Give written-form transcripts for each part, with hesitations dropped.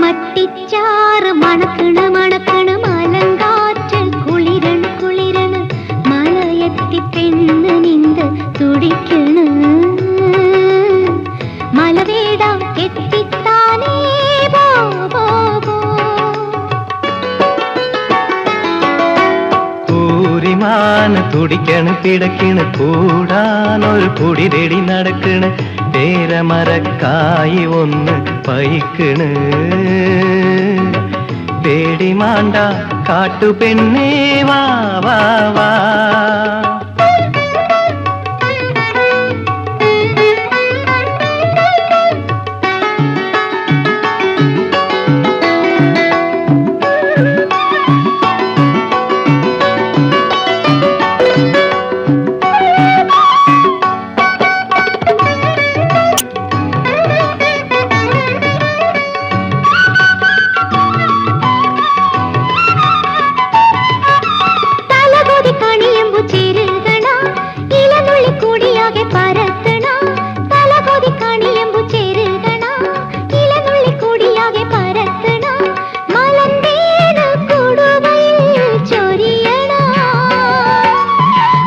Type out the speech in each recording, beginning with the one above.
മട്ടിച്ചാറ് മണക്കണ് മണക്കണ് മലങ്കാറ്റ് കുളിരണ് കുളിരണ് മലയെത്തി പെണ്ണ് നിന്ത് തുടിക്കണ് മലവേട കെട്ടിത്താനേ പോ പോ പോ. കൂരിമാന് തുടിക്കണ് പിടക്കണ് കൂടാനൊരു കുടി തേടി നടക്കണ് പേരമരക്കായി ഒന്ന് പയിക്കണ് പേടി മാണ്ട കാട്ടുപെണ്ണേ വാ വാ വാ.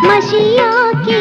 മഷിയാക്കി